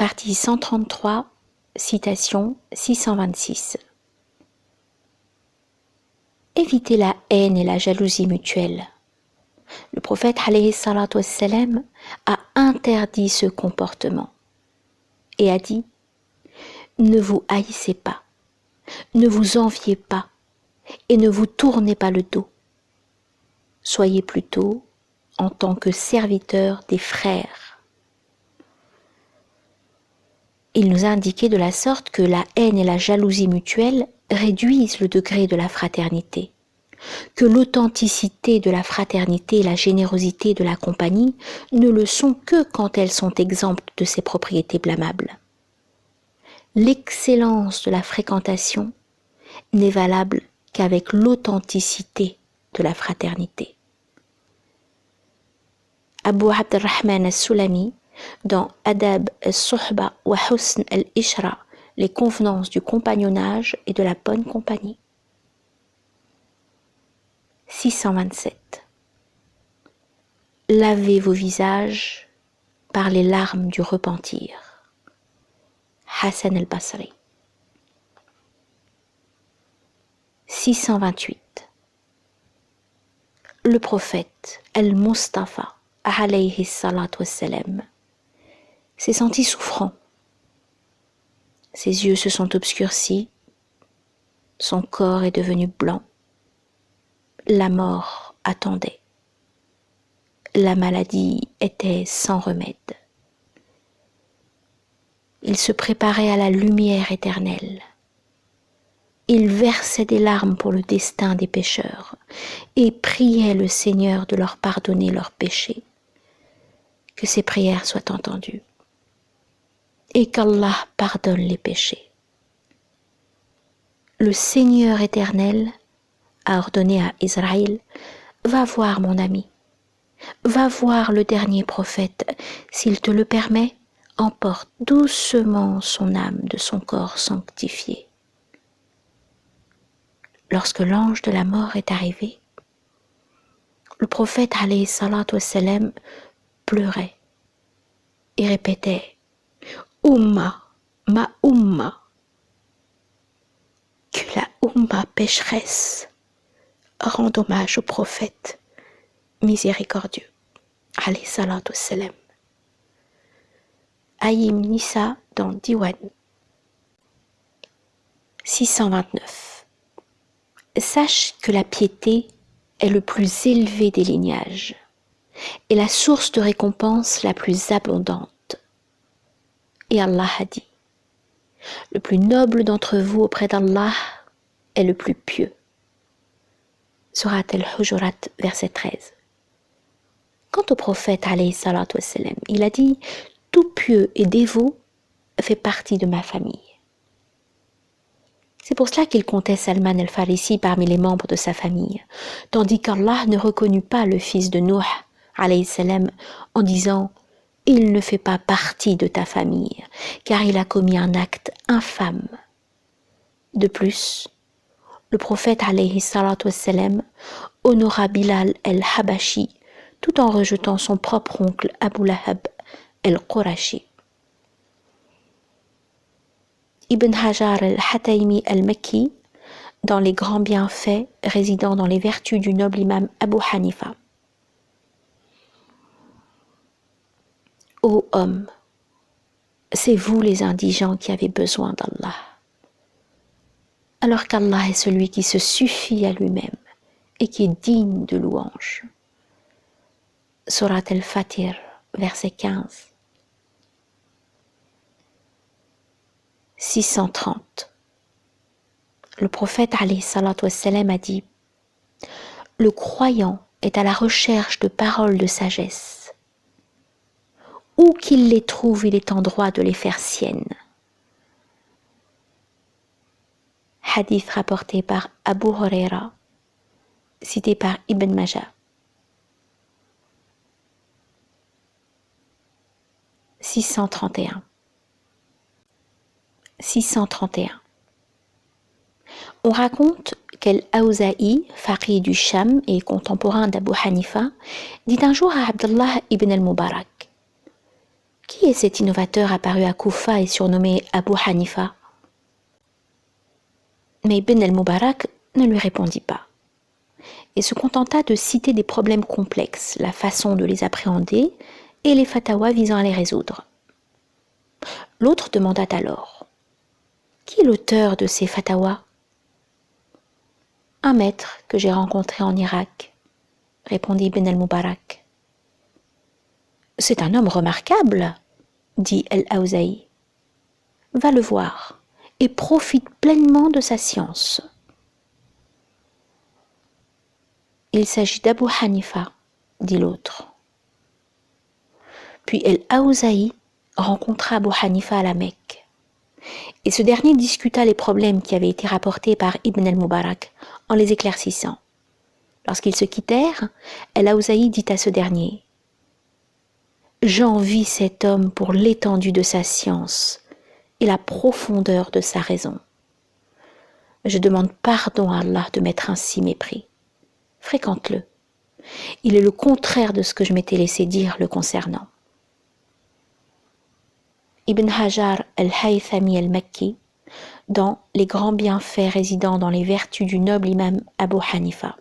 Partie 133, citation 626. Évitez la haine et la jalousie mutuelle. Le prophète alayhi salatu wassalam a interdit ce comportement et a dit: ne vous haïssez pas, ne vous enviez pas et ne vous tournez pas le dos. Soyez plutôt en tant que serviteurs des frères. Il nous a indiqué de la sorte que la haine et la jalousie mutuelle réduisent le degré de la fraternité, que l'authenticité de la fraternité et la générosité de la compagnie ne le sont que quand elles sont exemptes de ces propriétés blâmables. L'excellence de la fréquentation n'est valable qu'avec l'authenticité de la fraternité. Abu Abd-Rahman al-Sulami, dans Adab al-Suhba wa Husn al-Ishra, les convenances du compagnonnage et de la bonne compagnie. 627. Lavez vos visages par les larmes du repentir. Hassan al-Basri. 628. Le prophète al-Mustafa alayhi salatu wassalam s'est senti souffrant. Ses yeux se sont obscurcis, son corps est devenu blanc. La mort attendait. La maladie était sans remède. Il se préparait à la lumière éternelle. Il versait des larmes pour le destin des pécheurs et priait le Seigneur de leur pardonner leurs péchés. Que ses prières soient entendues et qu'Allah pardonne les péchés. Le Seigneur éternel a ordonné à Israël: va voir mon ami, va voir le dernier prophète, s'il te le permet, emporte doucement son âme de son corps sanctifié. Lorsque l'ange de la mort est arrivé, le prophète alayhi salatu wassalam pleurait et répétait: Umma, ma umma, que la umma pécheresse rende hommage au prophète miséricordieux alayhi salatu wassalam. Aïm Nisa dans Diwan. 629. Sache que la piété est le plus élevé des lignages et la source de récompense la plus abondante. Et Allah a dit: le plus noble d'entre vous auprès d'Allah est le plus pieux. Surat al-Hujurat, verset 13. Quant au prophète alayhi salatu wassalam, il a dit: tout pieux et dévot fait partie de ma famille. C'est pour cela qu'il comptait Salman al-Farisi parmi les membres de sa famille, tandis qu'Allah ne reconnut pas le fils de Nuh alayhi salam en disant: il ne fait pas partie de ta famille, car il a commis un acte infâme. De plus, le prophète alayhi salatu wassalam honora Bilal el-Habashi tout en rejetant son propre oncle Abu Lahab el-Qurashi. Ibn Hajar al-Hataymi al-Makki, dans les grands bienfaits résidant dans les vertus du noble imam Abu Hanifa. Ô hommes, c'est vous les indigents qui avez besoin d'Allah, alors qu'Allah est celui qui se suffit à lui-même et qui est digne de louange. Surat al-Fatir, verset 15. 630. Le prophète alayhi salatu wassalam a dit: le croyant est à la recherche de paroles de sagesse. Où qu'il les trouve, il est en droit de les faire siennes. Hadith rapporté par Abu Huraira, cité par Ibn Majah. 631. 631. On raconte qu'Al-Awza'i, faqih du Sham et contemporain d'Abu Hanifa, dit un jour à Abdullah ibn al-Mubarak: Qui est cet innovateur apparu à Koufa et surnommé Abu Hanifa? Mais Ibn al-Mubarak ne lui répondit pas et se contenta de citer des problèmes complexes, la façon de les appréhender et les fatawas visant à les résoudre. L'autre demanda alors: qui est l'auteur de ces fatawas? Un maître que j'ai rencontré en Irak, répondit Ibn al-Mubarak. C'est un homme remarquable, dit al-Awzaï. Va le voir et profite pleinement de sa science. Il s'agit d'Abu Hanifa, dit l'autre. Puis al-Awzaï rencontra Abu Hanifa à la Mecque. Et ce dernier discuta les problèmes qui avaient été rapportés par Ibn al-Mubarak en les éclaircissant. Lorsqu'ils se quittèrent, al-Awzaï dit à ce dernier: j'envie cet homme pour l'étendue de sa science et la profondeur de sa raison. Je demande pardon à Allah de m'être ainsi mépris. Fréquente-le. Il est le contraire de ce que je m'étais laissé dire le concernant. Ibn Hajar al-Haythami al-Makki, dans Les grands bienfaits résidant dans les vertus du noble imam Abu Hanifa.